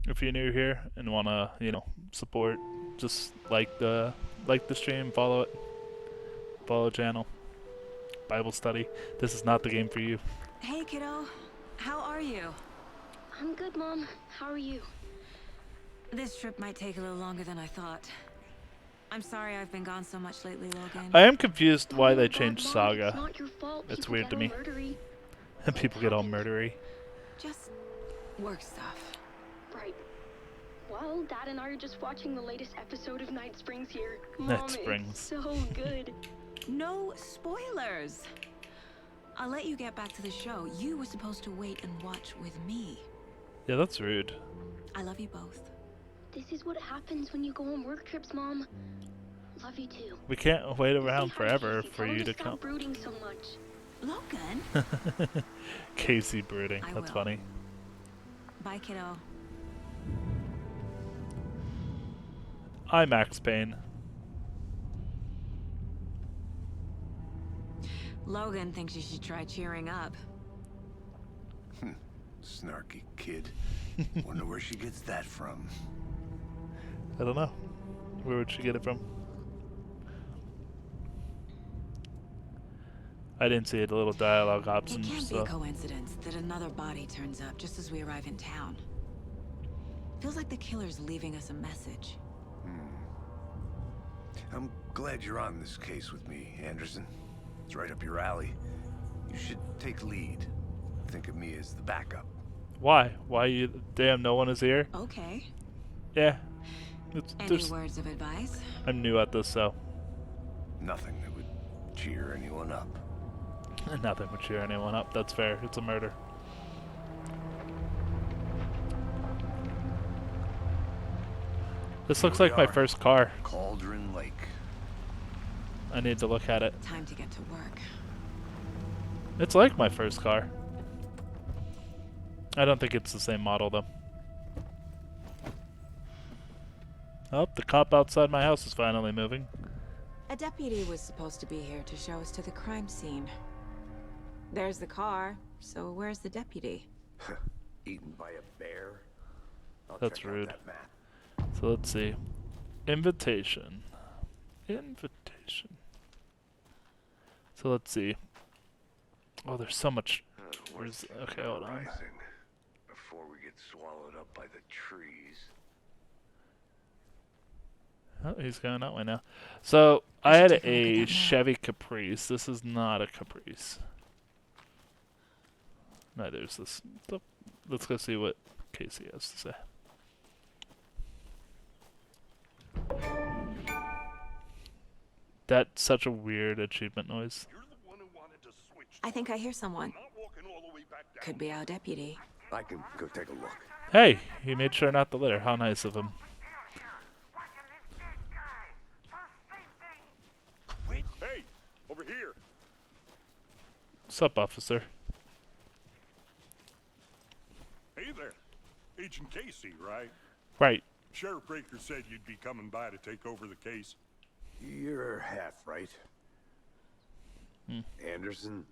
If you're new here and wanna, support, just like the stream, follow it, follow the channel. Bible study. This is not the game for you. Hey, kiddo. How are you? I'm good, Mom. How are you? This trip might take a little longer than I thought. I'm sorry I've been gone so much lately, Logan. I am confused Oh why my they God, changed Mom, it's Saga. not your fault. It's People weird get to all me. murdery. People What get all happened? murdery. Just work stuff. Right. Well, Dad and I are just watching the latest episode of Night Springs here. Night Mom, Springs. it's so good. No spoilers. I'll let you get back to the show. You were supposed to wait and watch with me. Yeah, that's rude. I love you both. This is what happens when you go on work trips, Mom. Love you too. We can't wait around Say hi to forever Casey. for Tell her you to stop come. brooding so much. Logan? Casey brooding. I That's will. funny. Bye, kiddo. I'm Max Payne. Logan thinks you should try cheering up. Snarky kid. Wonder where she gets that from. I don't know. Where would she get it from? I didn't see the little dialogue It options. can't be So. a coincidence that another body turns up just as we arrive in town. Feels like the killer's leaving us a message. I'm glad you're on this case with me, Anderson. It's right up your alley. You should take lead. Think of me as the backup. Why? Why you? Damn, no one is here. Okay. Yeah. Any words of advice? I'm new at this, so Nothing that would cheer anyone up. nothing would cheer anyone up. That's fair. It's a murder. This looks Here we like my are. first car. Cauldron Lake. I need to look at it. Time to get to work. It's like my first car. I don't think it's the same model, though. Oh, the cop outside my house is finally moving. A deputy was supposed to be here to show us to the crime scene. There's the car, so where's the deputy? Eaten by a bear. I'll That's check out rude. that map. So let's see. Invitation. Invitation. So let's see. Oh, there's so much. Where's okay? Hold on. Rising before we get swallowed up by the trees. Oh, he's going that way now. So I should had take a look at a that map. Chevy Caprice. This is not a Caprice. Neither is this. So, let's go see what Casey has to say. That's such a weird achievement noise. You're the one who wanted to switch. I think I hear someone. Not walking all the way back down. Could be our deputy. I can go take a look. Hey, he made sure not to litter. How nice of him. Wait, hey, over here. What's up, officer? Hey there. Agent Casey, right? Right. Sheriff Breaker said you'd be coming by to take over the case. You're half right. Anderson?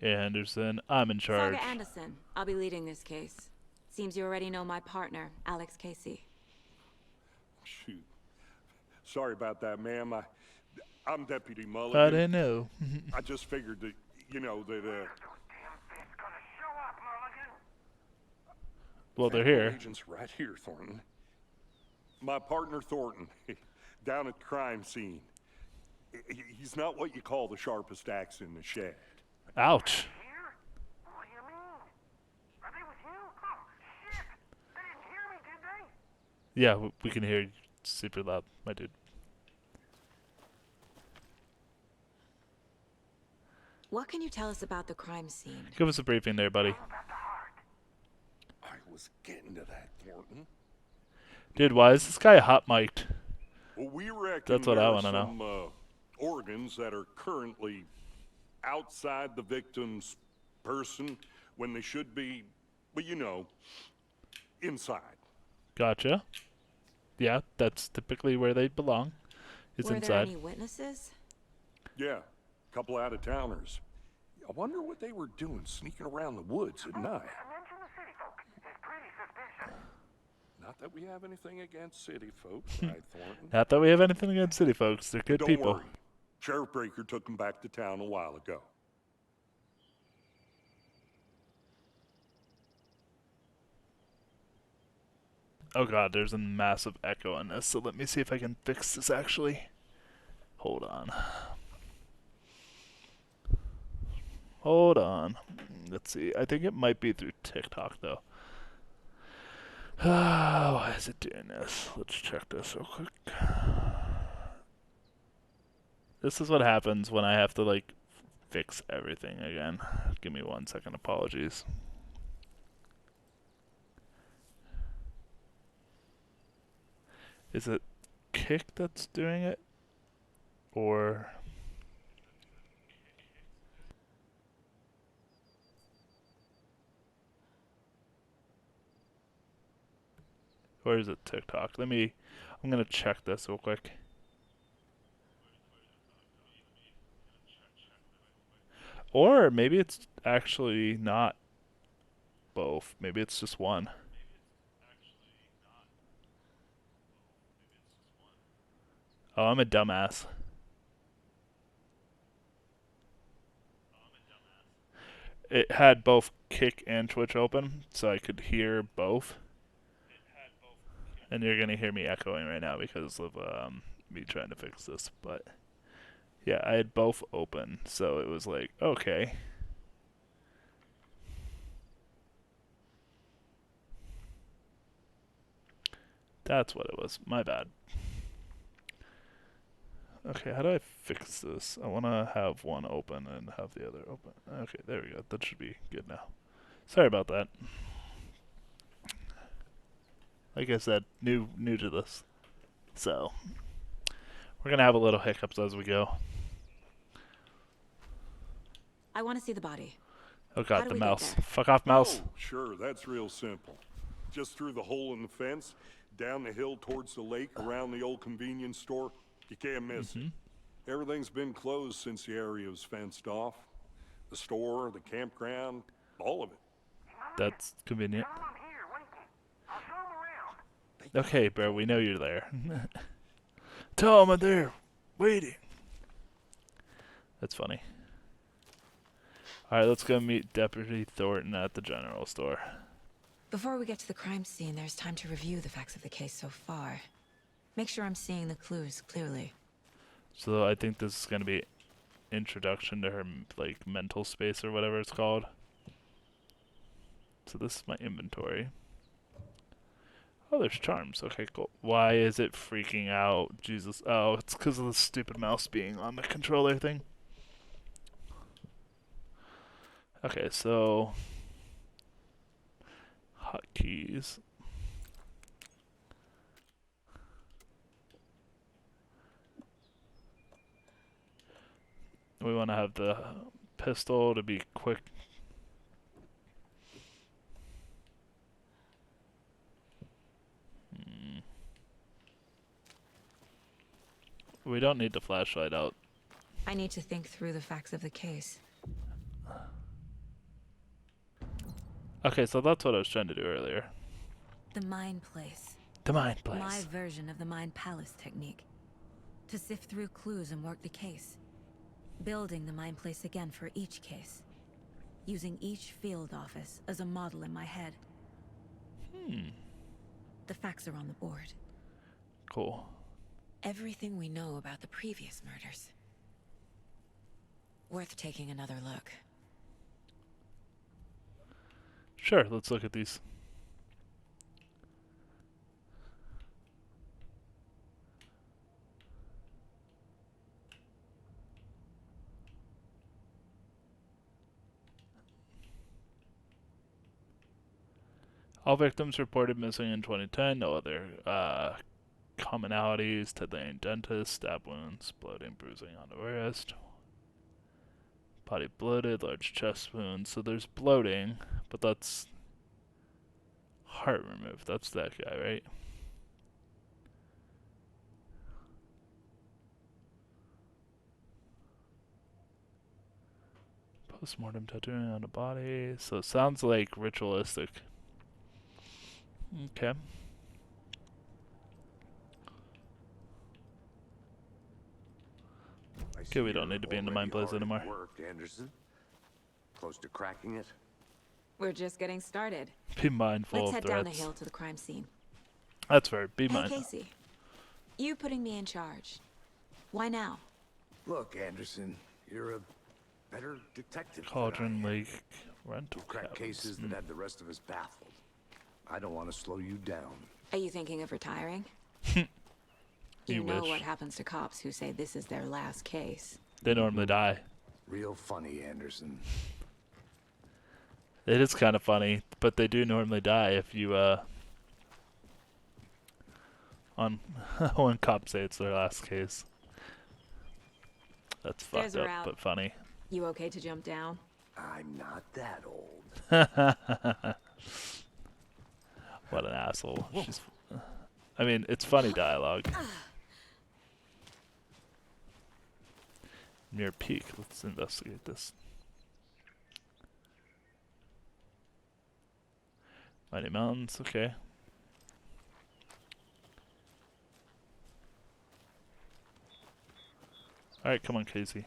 Anderson, I'm in charge. Saga Anderson. I'll be leading this case. Seems you already know my partner, Alex Casey. Shoot. Sorry about that, ma'am. I'm Deputy I Mulligan. didn't know. I just figured that, Well, they're here. Agent's right here, Thornton. My partner, Thornton, down at the crime scene. He's not what you call the sharpest axe in the shed. Ouch. Here? What do you mean? Are they with you? Oh, shit! They didn't hear me, did they? Yeah, we can hear you super loud, my dude. What can you tell us about the crime scene? Give us a briefing there, buddy. About the heart. I was getting to that, Thornton. Dude, why is this guy hot mic'd? Well, we reckon That's what there I are wanna know. some organs that are currently outside the victim's person when they should be, well, inside. Gotcha. Yeah, that's typically where they belong. Is Were there inside. any witnesses? Yeah, a couple out-of-towners. I wonder what they were doing sneaking around the woods at night. I mentioned the city folk. It's pretty suspicious. Not that we have anything against city folks, right, Thornton? Not that we have anything against city folks. They're good Don't people. worry. Sheriff Breaker took them back to town a while ago. Oh god, there's a massive echo on this, so let me see if I can fix this actually. Hold on. Hold on. Let's see. I think it might be through TikTok though. Why is it doing this? Let's check this real quick. This is what happens when I have to like fix everything again. Give me 1 second. Apologies. Is it Kick that's doing it? Or is it TikTok? I'm gonna check this real quick. Or maybe it's actually not both. Maybe it's just one. Oh, I'm a dumbass. It had both Kick and Twitch open, so I could hear both. And you're gonna hear me echoing right now because of me trying to fix this. But yeah, I had both open, so it was like, okay. That's what it was. My bad. Okay, how do I fix this? I want to have one open and have the other open. Okay, there we go. That should be good now. Sorry about that. Like I said, new to this. So, we're going to have a little hiccups as we go. I want to see the body. Oh How god, do the we get mouse. there? Fuck off, mouse. Oh, sure, that's real simple. Just through the hole in the fence, down the hill towards the lake, around the old convenience store. You can't miss it. Everything's been closed since the area was fenced off. The store, the campground, all of it. That's convenient. Tell 'em I'm here, waiting. I'll show 'em around. Okay, bro, we know you're there. Tell him I'm there, waiting. That's funny. Alright, let's go meet Deputy Thornton at the general store. Before we get to the crime scene, there's time to review the facts of the case so far. Make sure I'm seeing the clues clearly. So I think this is going to be introduction to her like mental space or whatever it's called. So this is my inventory. Oh, there's charms. Okay, cool. Why is it freaking out? Jesus. Oh, it's because of the stupid mouse being on the controller thing. Okay, so hotkeys. We want to have the pistol to be quick. We don't need the flashlight out. I need to think through the facts of the case. Okay, so that's what I was trying to do earlier. The Mind Place. The Mind My Place. version of the Mind Palace technique. To sift through clues and work the case. Building the Mind Place again for each case. Using each field office as a model in my head. The facts are on the board. Cool. Everything we know about the previous murders. Worth taking another look. Sure, let's look at these. All victims reported missing in 2010. No other commonalities. Ted Lane dentist, stab wounds, bloating, bruising on the wrist. Body bloated, large chest wounds. So there's bloating, but that's heart removed. That's that guy, right? Postmortem tattooing on the body. So it sounds like ritualistic. Okay. Okay, we don't need to be in the mine place anymore. Work, Anderson. Close to cracking it. We're just getting started. Be mindful Let's of head down the threats. hill to the crime scene. That's fair. Be Hey, mindful. Casey. You putting me in charge. Why now? Look, Anderson, you're a better detective. Cauldron than I am. Lake rental You crack cabins. cases that had the rest of us baffled. I don't want to slow you down. Are you thinking of retiring? You know wish. what happens to cops who say this is their last case. They normally die. Real funny, Anderson. It is kind of funny, but they do normally die if you on when cops say it's their last case. That's There's fucked a up, route. but funny. You okay to jump down? I'm not that old. What an asshole. She's, I mean, it's funny dialogue. Near peak. Let's investigate this. Mighty Mountains, okay. Alright, come on, Casey.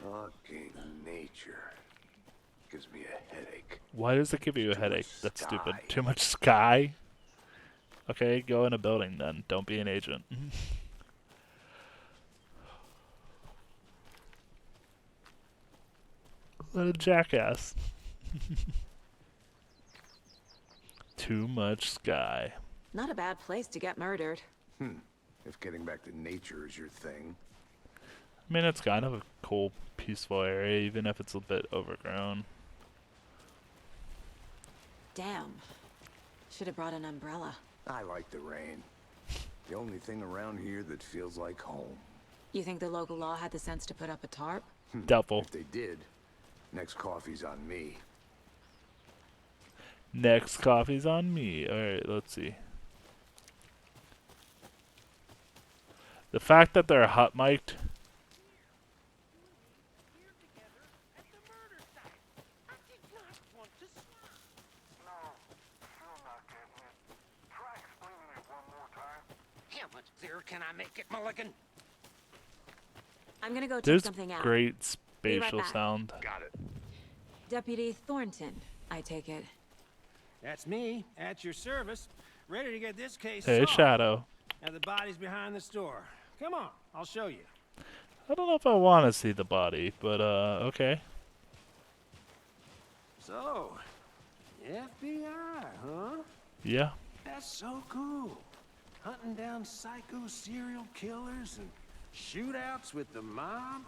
Fucking nature. Gives me a headache. Why does it give you a Too headache? much That's stupid. sky. Too much sky? Okay, go in a building then. Don't be an agent. What a jackass. Too much sky. Not a bad place to get murdered. If getting back to nature is your thing. I mean, it's kind of a cool, peaceful area, even if it's a bit overgrown. Damn. Should have brought an umbrella. I like the rain. The only thing around here that feels like home. You think the local law had the sense to put up a tarp? Doubtful. If they did, next coffee's on me. Next coffee's on me. Alright, let's see. The fact that they're hot mic'd. Here together at the murder site. I did not want to smile. No, still not getting it. Try explaining it one more time. How much clearer can I make it, Mulligan? I'm gonna go check There's something out. great Be right spatial back. sound. Got it. Deputy Thornton, I take it. That's me, at your service, ready to get this case Hey, solved. Shadow. Now the body's behind the store. Come on, I'll show you. I don't know if I want to see the body, but okay. So, FBI, huh? Yeah. That's so cool. Hunting down psycho serial killers and shootouts with the mob.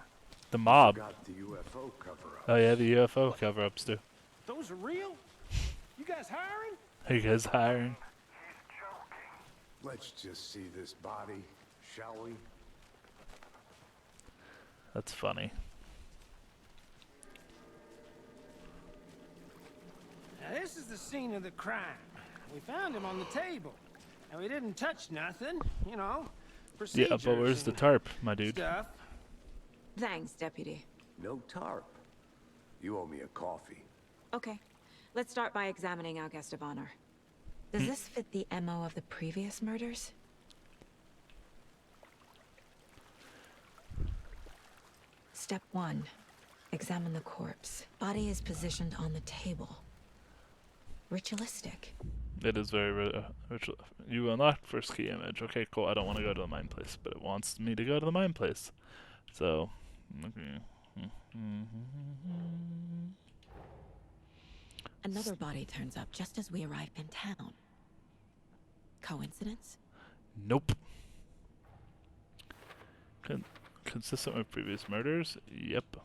The mob. Got the UFO cover-up. Oh yeah, the UFO cover-ups too. Those are real? You guys hiring? Are you guys hiring? Let's just see this body, shall we? That's funny. Now this is the scene of the crime. We found him on the table. And we didn't touch nothing, you know. Yeah, but where's the tarp, my dude? Stuff. Thanks, Deputy. No tarp. You owe me a coffee. Okay. Let's start by examining our guest of honor. Does this fit the MO of the previous murders? Step 1. Examine the corpse. Body is positioned on the table. Ritualistic. It is very ritual. You unlocked first key image. Okay, cool. I don't want to go to the mine place, but it wants me to go to the mine place. So, okay. Another body turns up just as we arrive in town. Coincidence? Nope. Consistent with previous murders? Yep.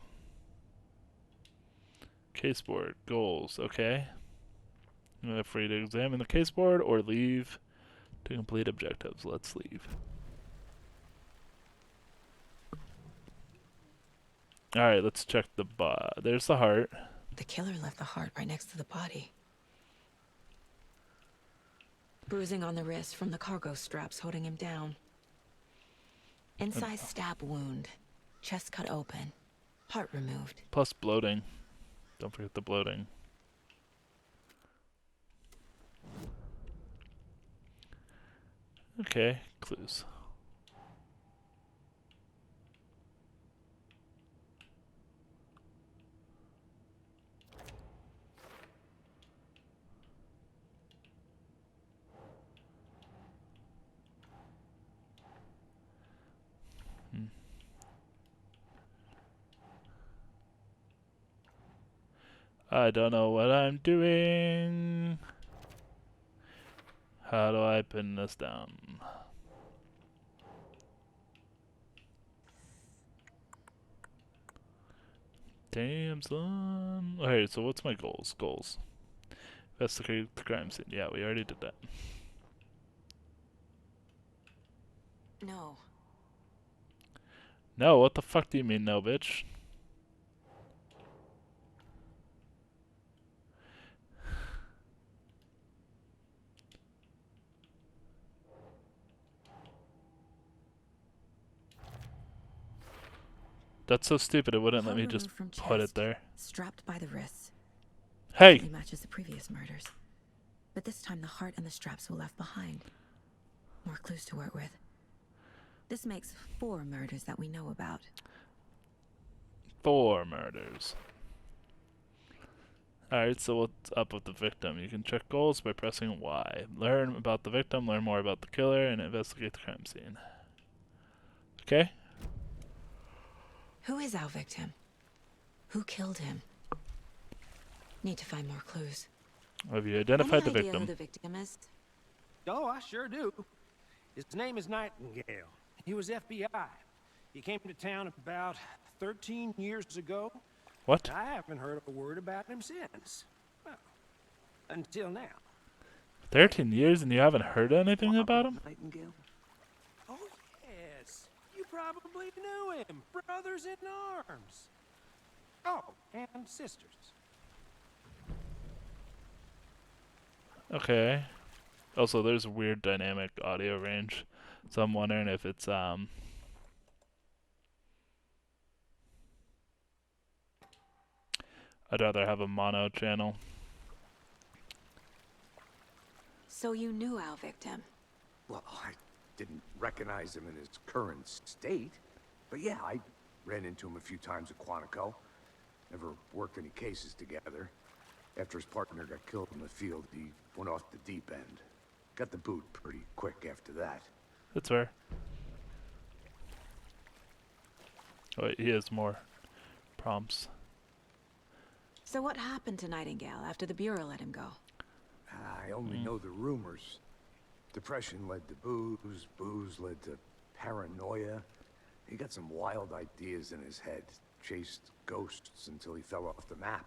Caseboard. Goals. Okay. Free to examine the caseboard or leave to complete objectives. Let's leave. Alright, let's check the there's the heart. The killer left the heart right next to the body. Bruising on the wrist from the cargo straps holding him down. Incised stab wound. Chest cut open. Heart removed. Plus bloating. Don't forget the bloating. Okay, clues. Hmm. I don't know what I'm doing. How do I pin this down? Damn, son. Okay, so what's my goals? Goals. Investigate the crime scene. Yeah, we already did that. No. No, what the fuck do you mean, no, bitch? That's so stupid, it wouldn't let Part me just removed from put it chest, there. strapped by the wrists. Hey! It matches the previous murders. But this time the heart and the straps were left behind. More clues to work with. This makes 4 murders that we know about. 4 murders. Alright, so what's up with the victim? You can check goals by pressing Y. Learn about the victim, learn more about the killer, and investigate the crime scene. Okay? Who is our victim? Who killed him? Need to find more clues. Have you identified the Any idea who victim? the victim is? Oh, I sure do. His name is Nightingale. He was FBI. He came to town about 13 years ago. What? I haven't heard a word about him since. Well, until now. 13 years and you haven't heard anything about him? Nightingale? Oh, yes. You probably knew him. Brothers in arms. Oh, and sisters. Okay. Also, there's a weird dynamic audio range, so I'm wondering if it's I'd rather have a mono channel. So you knew our victim? Well, I didn't recognize him in his current state. But yeah, I ran into him a few times at Quantico. Never worked any cases together. After his partner got killed in the field, he went off the deep end. Got the boot pretty quick after that. That's fair. Oh, wait, he has more prompts. So what happened to Nightingale after the Bureau let him go? I only know the rumors. Depression led to booze, booze led to paranoia. He got some wild ideas in his head, chased ghosts until he fell off the map.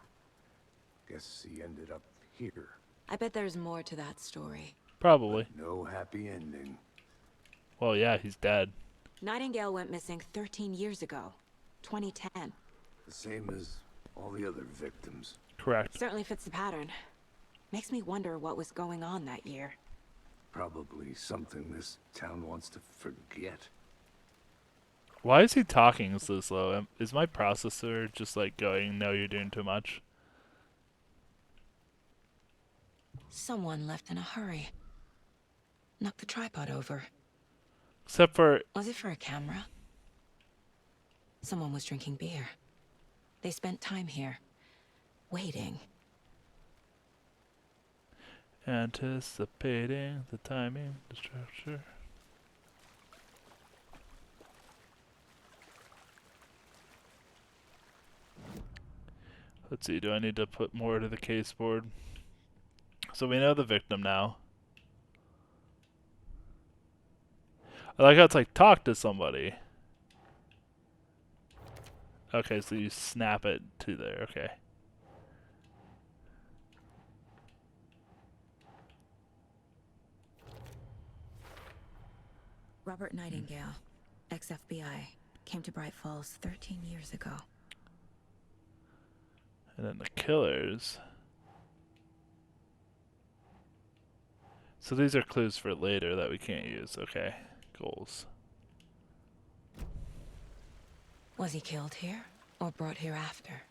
Guess he ended up here. I bet there's more to that story. Probably. No happy ending. Well, yeah, he's dead. Nightingale went missing 13 years ago. 2010. The same as all the other victims. Correct. Certainly fits the pattern. Makes me wonder what was going on that year. Probably something this town wants to forget. Why is he talking so slow? Is my processor just like going, no, you're doing too much? Someone left in a hurry. Knocked the tripod over. Except for, Was it for a camera? Someone was drinking beer. They spent time here. Waiting. anticipating the timing, the structure. Let's see, do I need to put more to the case board? So we know the victim now. I like how it's like, talk to somebody. Okay, so you snap it to there, okay. Robert Nightingale, ex-FBI, came to Bright Falls 13 years ago. And then the killers. So these are clues for later that we can't use, okay. Goals. Was he killed here, or brought here after?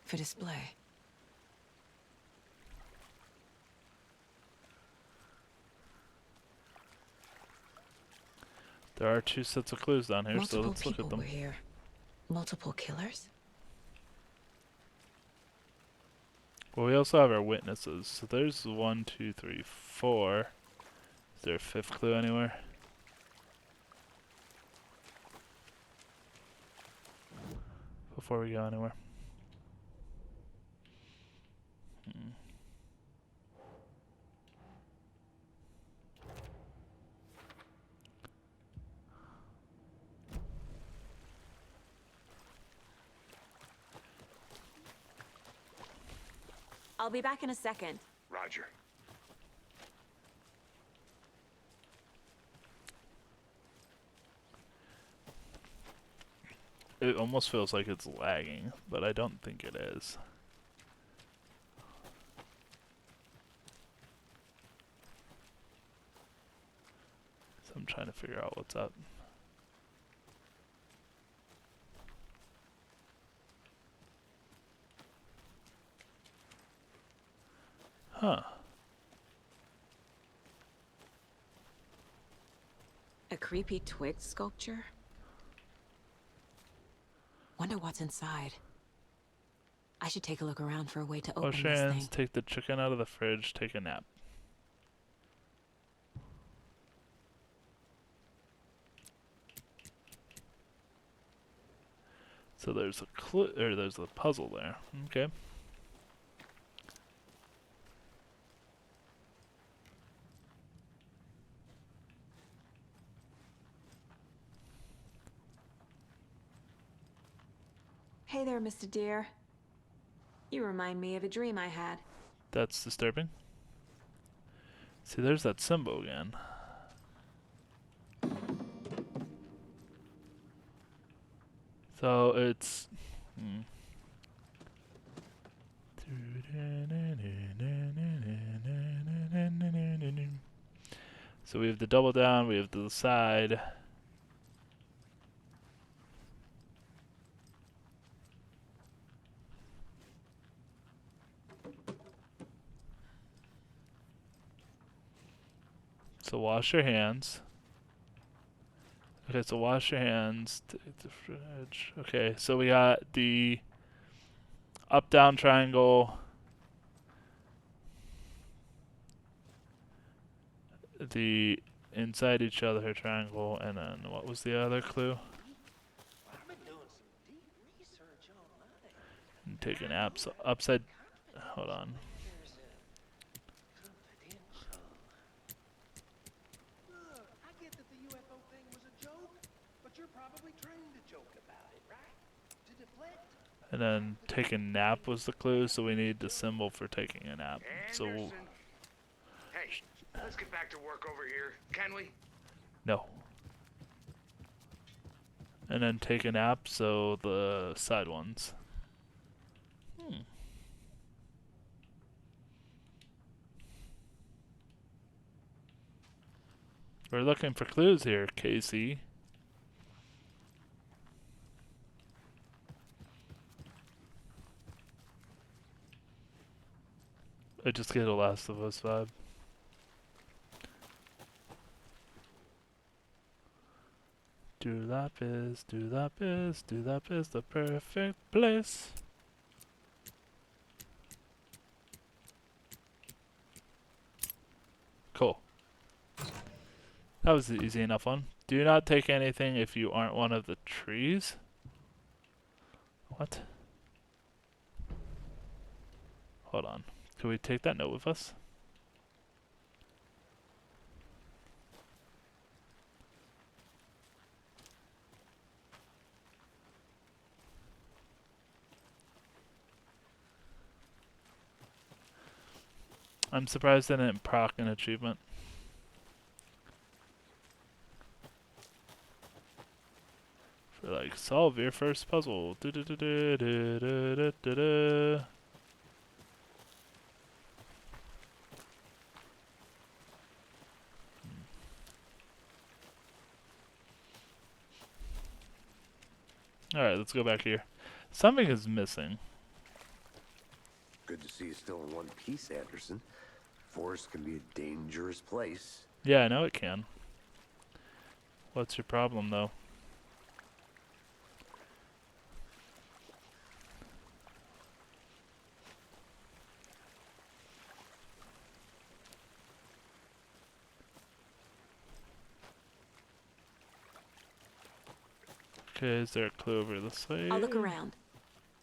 For display? There are 2 sets of clues down here, so Multiple let's look at people them. were here. Multiple killers? Well, we also have our witnesses. So there's 1, 2, 3, 4. Is there a 5th clue anywhere? Before we go anywhere. I'll be back in a second. Roger. It almost feels like it's lagging, but I don't think it is. So I'm trying to figure out what's up. Huh. A creepy twig sculpture? Wonder what's inside. I should take a look around for a way to open Wash this your hands, thing. take the chicken out of the fridge, take a nap. So there's a there's a puzzle there. Okay. Hey there, Mr. Deer. You remind me of a dream I had. That's disturbing. See, there's that symbol again. So it's... So we have the double down, we have the side. So wash your hands. Okay, so wash your hands. Take the fridge. Okay, so we got the up-down triangle, the inside each other triangle, and then what was the other clue? I've been doing some deep research online. And take an app. So upside. Hold on. There's a confidential. Look, I get that the UFO thing was a joke, but you're probably trained to joke about it, right? To deflect. And then take a nap was the clue, so we need the symbol for taking a nap. So we'll, Anderson. Hey, let's get back to work over here, can we? no. And then take a nap, so the side ones. We're looking for clues here, Casey. I just get a Last of Us vibe. Dewlap is the perfect place. Cool. That was the easy enough one. Do not take anything if you aren't one of the trees. What? Hold on. Can we take that note with us? I'm surprised I didn't proc an achievement. For like, solve your first puzzle. Alright, let's go back here. Something is missing. Good to see you still in one piece, Anderson. Forest can be a dangerous place. Yeah, I know it can. What's your problem, though? Okay, is there a clue over this way? I'll look around.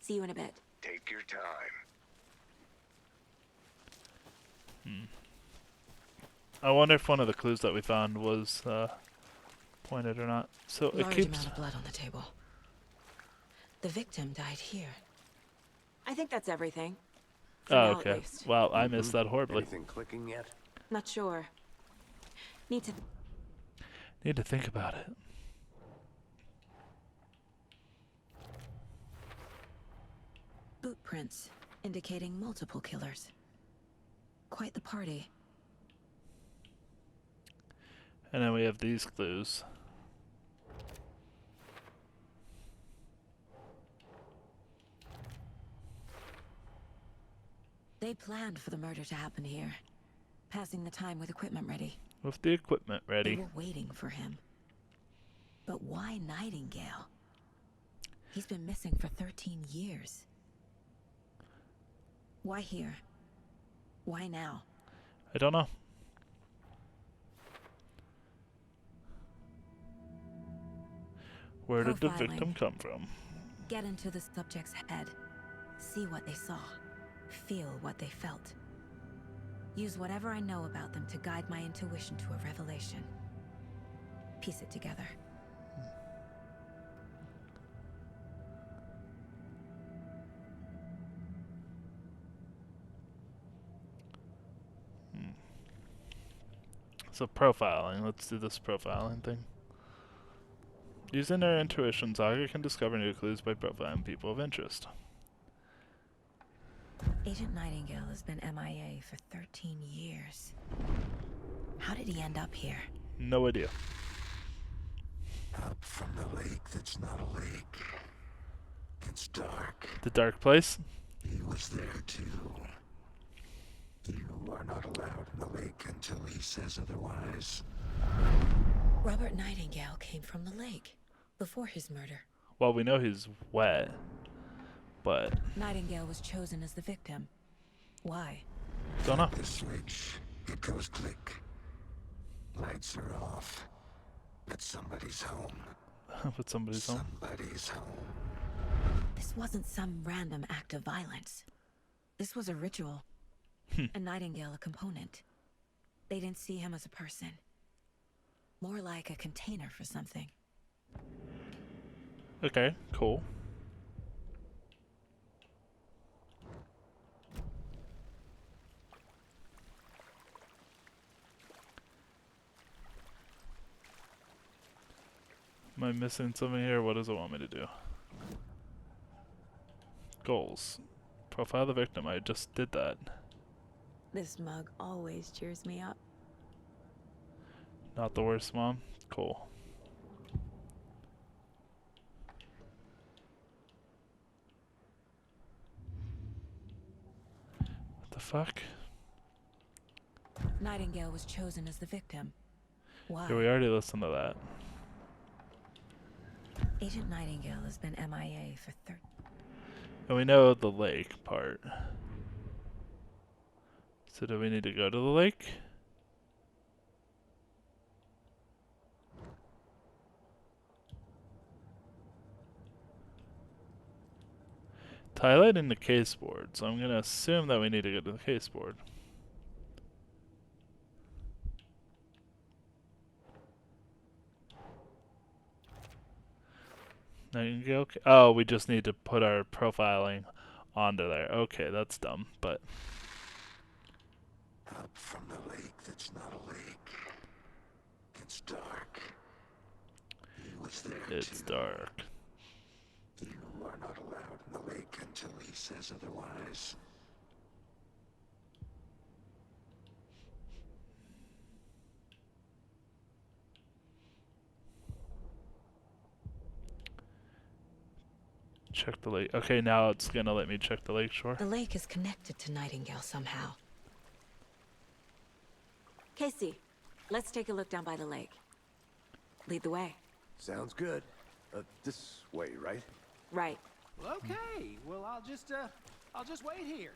See you in a bit. Take your time. I wonder if one of the clues that we found was pointed or not. So it Large keeps. amount of blood on the table. The victim died here. I think that's everything. For Oh, now, at okay. least. Wow, I missed that horribly. Anything clicking yet? Not sure. Need to... Need to think about it. Boot prints, indicating multiple killers. Quite the party. And then we have these clues. They planned for the murder to happen here. Passing the time with equipment ready. With the equipment They ready. were waiting for him. But why Nightingale? He's been missing for 13 years. Why here? Why now? I don't know. Where did the Profiling. victim come from? Get into the subject's head. See what they saw. Feel what they felt. Use whatever I know about them to guide my intuition to a revelation. Piece it together. So profiling. Let's do this profiling thing. Using their intuition, Saga can discover new clues by profiling people of interest. Agent Nightingale has been MIA for 13 years. How did he end up here? No idea. Up from the lake that's not a lake. It's dark. The dark place? He was there too. You are not allowed in the lake until he says otherwise. Robert Nightingale came from the lake before his murder. Well, we know he's wet, but Nightingale was chosen as the victim. Why? don't know. The switch, it goes click. Lights are off. But somebody's home. But somebody's home. Somebody's home. This wasn't some random act of violence. This was a ritual. And Nightingale a component. They didn't see him as a person. More like a container for something. Okay, cool. Am I missing something here? What does it want me to do? Goals. Profile the victim. I just did that. This mug always cheers me up. Not the worst, Mom. Cool. What the fuck? Nightingale was chosen as the victim. Why? Yeah, we already listened to that. Agent Nightingale has been MIA for And we know the lake part. So do we need to go to the lake? It's highlighting the case board, so I'm gonna assume that we need to go to the case board. Nightingale. Oh, we just need to put our profiling onto there. Okay, that's dumb, but Up from the lake that's not a lake. It's dark. He was there it's too. dark. You are not allowed in the lake until he says otherwise. Check the lake. Okay, now it's gonna let me check the lake shore. The lake is connected to Nightingale somehow. Casey, let's take a look down by the lake. Lead the way. Sounds good. This way, right? Right. Well, okay. Well, I'll just wait here.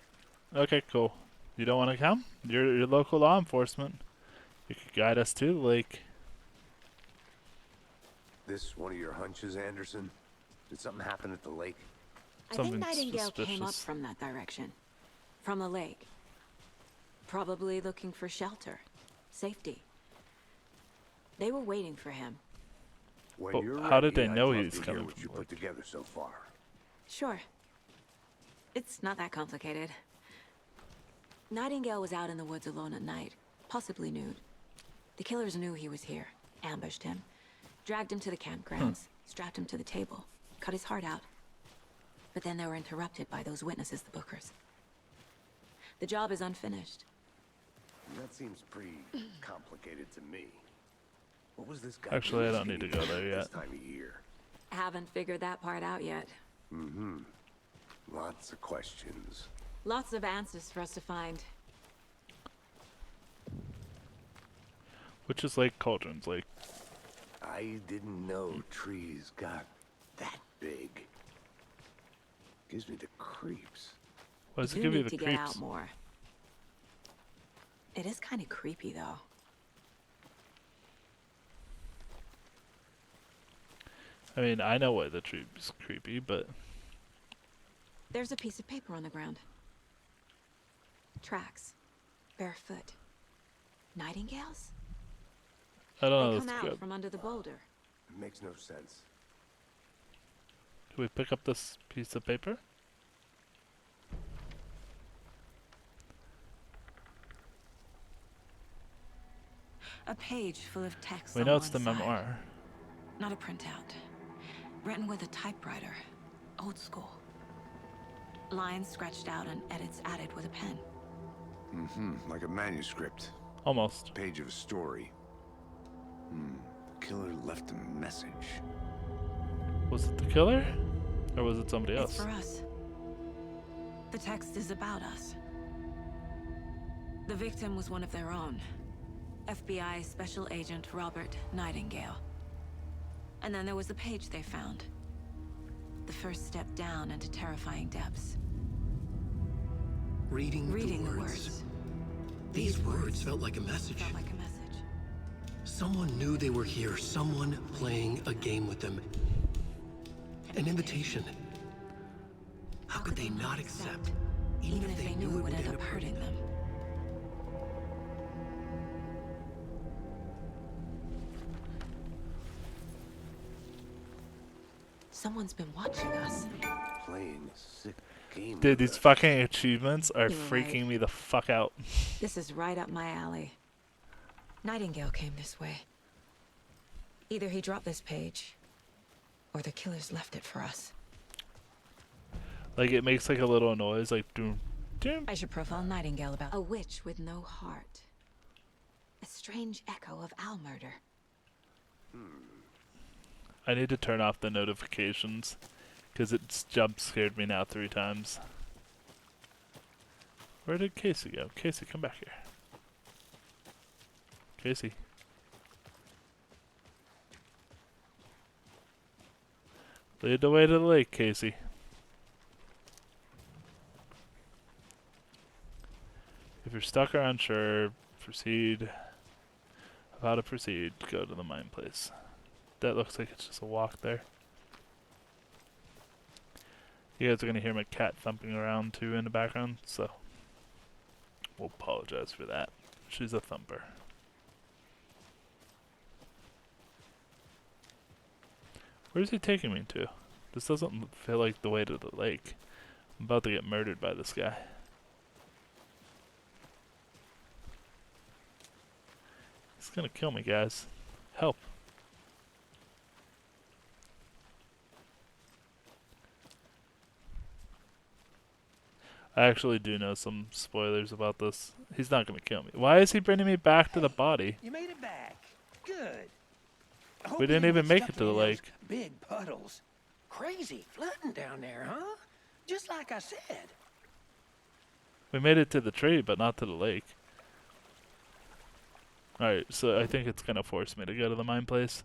Okay, cool. You don't want to come? You're local law enforcement. You could guide us to the lake. This one of your hunches, Anderson? Did something happen at the lake? I think Something Nightingale came up suspicious. from that direction. From the lake. Probably looking for shelter. Safety. They were waiting for him. When But you're how did ready, they I'd know love he was to hear coming what from you the put lake? together so far. Sure. It's not that complicated. Nightingale was out in the woods alone at night, possibly nude. The killers knew he was here, ambushed him, dragged him to the campgrounds, strapped him to the table, cut his heart out. But then they were interrupted by those witnesses, the Bookers. The job is unfinished. That seems pretty complicated to me. What was this guy Actually, I doing don't need to skating go there this yet. time of year? Haven't figured that part out yet. Lots of questions. Lots of answers for us to find. Which is Lake Cauldron's Lake. I didn't know trees got that big. Gives me the creeps. Why does it You give you need the to get out creeps? more. It is kind of creepy, though. I mean, I know why the tree's creepy, but There's a piece of paper on the ground. Tracks. Barefoot. Nightingales? I don't know. They Let's come out grab. from under the boulder. It makes no sense. Can we pick up this piece of paper? A page full of text We on know it's one the side. memoir. Not a printout. Written with a typewriter. Old school. Lines scratched out and edits added with a pen. Like a manuscript. Almost. Page of a story. Killer left a message. Was it the killer? Or was it somebody It's else? for us. The text is about us. The victim was one of their own. FBI Special Agent Robert Nightingale. And then there was the page they found. The first step down into terrifying depths. Reading the words. These words felt like a message. Felt like a message. Someone knew they were here. Someone playing a game with them. An invitation. How could they not accept? Even if they knew it would end up hurting them. Someone's been watching us. Playing a sick game. Dude, with these us. fucking achievements are You were freaking right. me the fuck out. This is right up my alley. Nightingale came this way. Either he dropped this page, or the killers left it for us. Like, it makes like a little noise, like doom, doom. I should profile Nightingale about a witch with no heart. A strange echo of owl murder. I need to turn off the notifications, because it's jump scared me now 3 times. Where did Casey go? Casey, come back here. Casey. Lead the way to the lake, Casey. If you're stuck or unsure, proceed. How to proceed, go to the mine place. That looks like it's just a walk there. You guys are gonna hear my cat thumping around too in the background, so we'll apologize for that. She's a thumper. Where's he taking me to? This doesn't feel like the way to the lake. I'm about to get murdered by this guy. He's gonna kill me, guys. Help. I actually do know some spoilers about this. He's not gonna kill me. Why is he bringing me back to the body? You made it back. Good. I hope We you didn't even get make stuck it to the in those lake. Big puddles. Crazy flooding down there, huh? Just like I said. We made it to the tree, but not to the lake. Alright, so I think it's gonna force me to go to the mine place.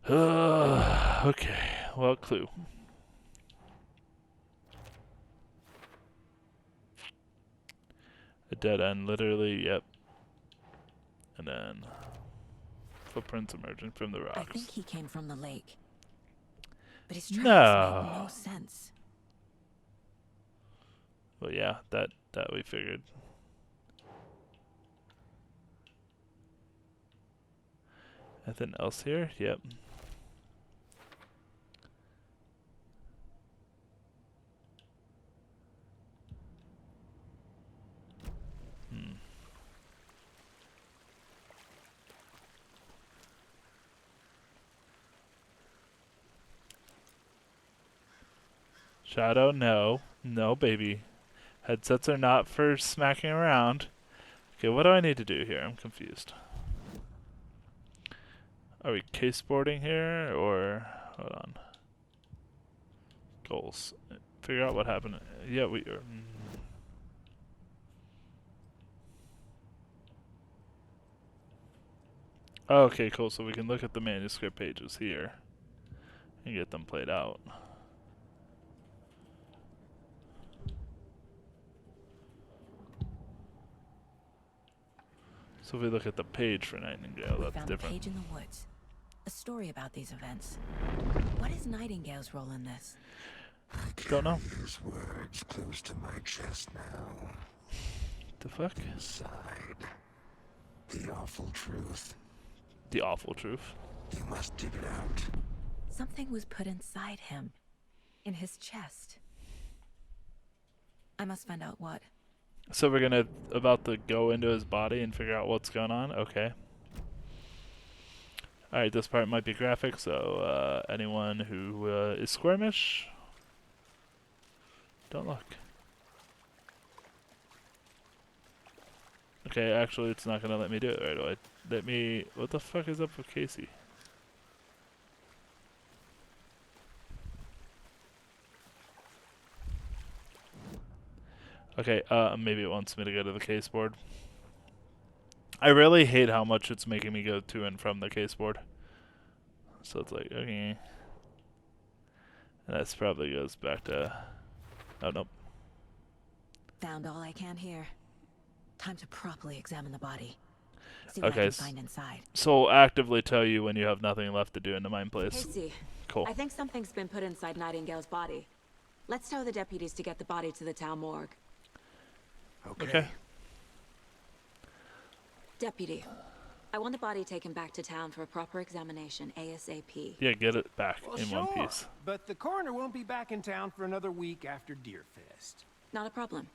Okay, well, clue. A dead end, literally, yep. And then footprints emerging from the I think rocks. he came from the lake. But his tracks make no No. sense. Well, yeah, that we figured. Anything else here? Yep. Hmm. Shadow, no. No, baby. Headsets are not for smacking around. Okay, what do I need to do here? I'm confused. Are we caseboarding here, or... Hold on. Goals. Figure out what happened. Yeah, we are... Okay, cool. So we can look at the manuscript pages here and get them played out. So if we look at the page for Nightingale, We that's found different. a page in the woods. A story about these events. What is Nightingale's role in this? Don't know. His words close to my chest now. The fuck? Inside. The awful truth. The awful truth. You must dig it out. Something was put inside him. In his chest. I must find out what. So we're gonna about to go into his body and figure out what's going on? Okay. Alright, this part might be graphic, so anyone who is squirmish, don't look. Okay, actually it's not gonna let me do it right away. Let me... What the fuck is up with Casey? Okay, maybe it wants me to go to the case board. I really hate how much it's making me go to and from the case board. So it's like, okay. And that probably goes back to... Oh, nope. Found all I can here. Time to properly examine the body. See what I Okay, can find inside. so actively tell you when you have nothing left to do in the mine place. Casey, Cool. I think something's been put inside Nightingale's body. Let's tell the deputies to get the body to the town morgue. Okay. Deputy, I want the body taken back to town for a proper examination ASAP. Yeah, get it back Well, in sure, one piece. but the coroner won't be back in town for another week after Deerfest. Not a problem.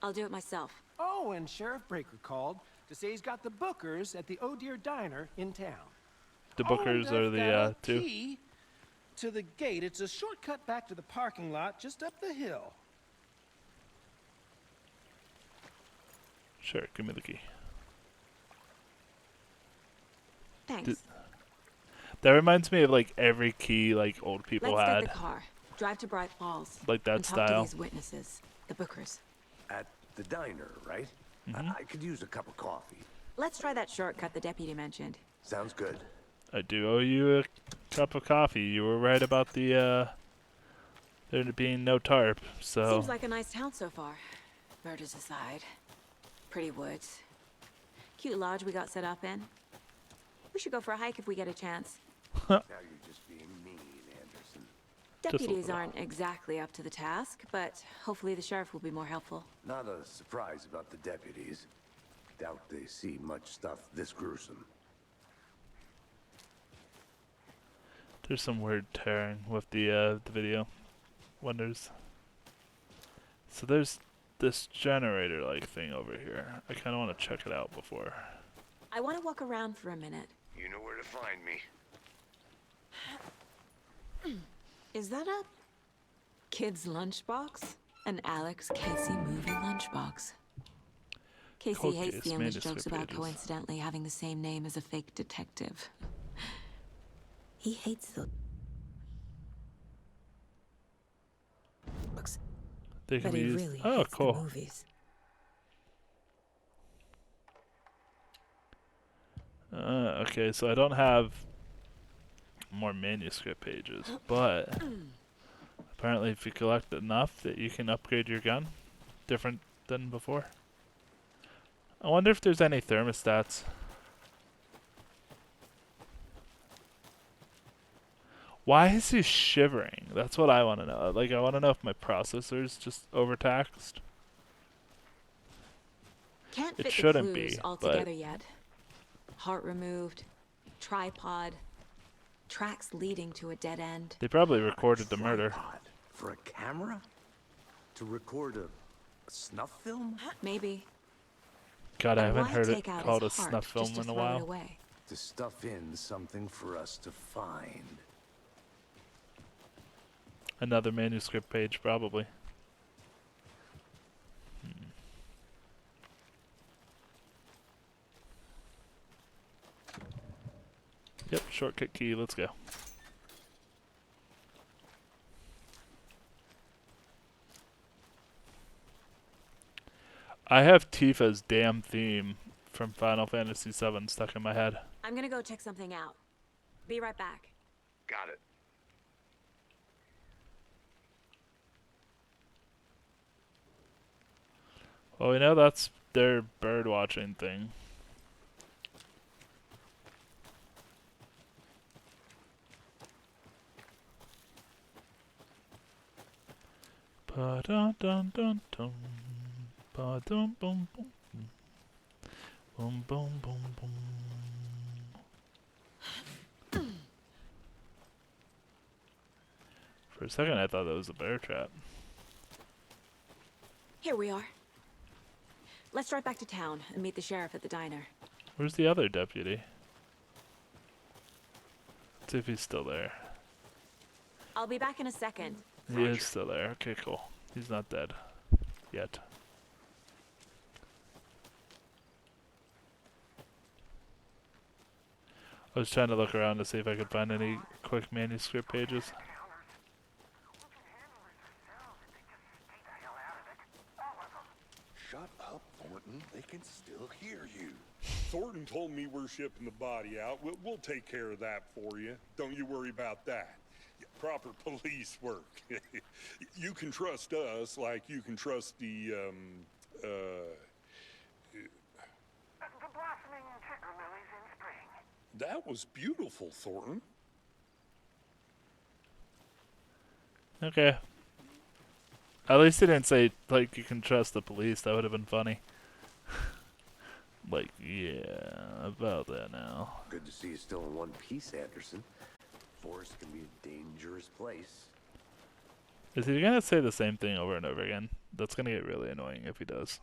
I'll do it myself. Oh, and Sheriff Breaker called to say he's got the Bookers at the Oh Dear Diner in town. The Bookers and are I've the got a two. key to the gate. It's a shortcut back to the parking lot just up the hill. Sure, give me the key. Thanks. That reminds me of like every key like old people Let's had. get the car. Drive to Bright Falls. Like that and talk style. to these witnesses, the Bookers. At the diner, right? I could use a cup of coffee. Let's try that shortcut the deputy mentioned. Sounds good. I do owe you a cup of coffee. You were right about the there being no tarp, so Seems like a nice town so far. Murders aside. Pretty woods. Cute lodge we got set up in. We should go for a hike if we get a chance. Now you're just being mean, Anderson. a Deputies little. aren't exactly up to the task, but hopefully the sheriff will be more helpful. Not a surprise about the deputies. Doubt they see much stuff this gruesome. there's some weird tearing with the video. Wonders. So there's this generator like thing over here. I kinda wanna check it out before. I want to walk around for a minute. You know where to find me. Is that a kid's lunchbox? An Alex Casey movie lunchbox. Casey Cold hates case the English manuscript jokes about pages. coincidentally having the same name as a fake detective. He hates the books, They can but be he used. really Oh, hates the cool. movies. Okay, so I don't have more manuscript pages, but apparently if you collect enough that you can upgrade your gun, different than before. I wonder if there's any thermostats. Why is he shivering? That's what I want to know. Like, I want to know if my processor's just overtaxed. Can't It fit the shouldn't clues be, all but together yet. Heart removed, tripod, tracks leading to a dead end. they probably recorded the murder. Tripod for a camera? To record a snuff film? Maybe. God, I But haven't why heard it take out called a his heart snuff just film to in a throw it while. away? To stuff in something for us to find. Another manuscript page, probably. Yep, shortcut key, let's go. I have Tifa's damn theme from Final Fantasy VII stuck in my head. I'm gonna go check something out. Be right back. Got it. Well, we know that's their bird watching thing. Ba dun dun dun dun. Ba dum bum bum. Boom boom boom boom. For a second, I thought that was a bear trap. Here we are. Let's drive back to town and meet the sheriff at the diner. Where's the other deputy? Let's see if he's still there. I'll be back in a second. He is still there. Okay, cool. He's not dead. Yet. I was trying to look around to see if I could find any quick manuscript pages. Shut up, Thornton. They can still hear you. Thornton told me we're shipping the body out. We'll take care of that for you. Don't you worry about that. Proper police work. You can trust us like you can trust the blossoming tiger lilies in spring. That was beautiful, Thornton. Okay. At least he didn't say, like, you can trust the police. That would have been funny. Like, yeah, about that now. Good to see you still in one piece, Anderson. Forest can be a dangerous place. Is he gonna say the same thing over and over again? That's gonna get really annoying if he does.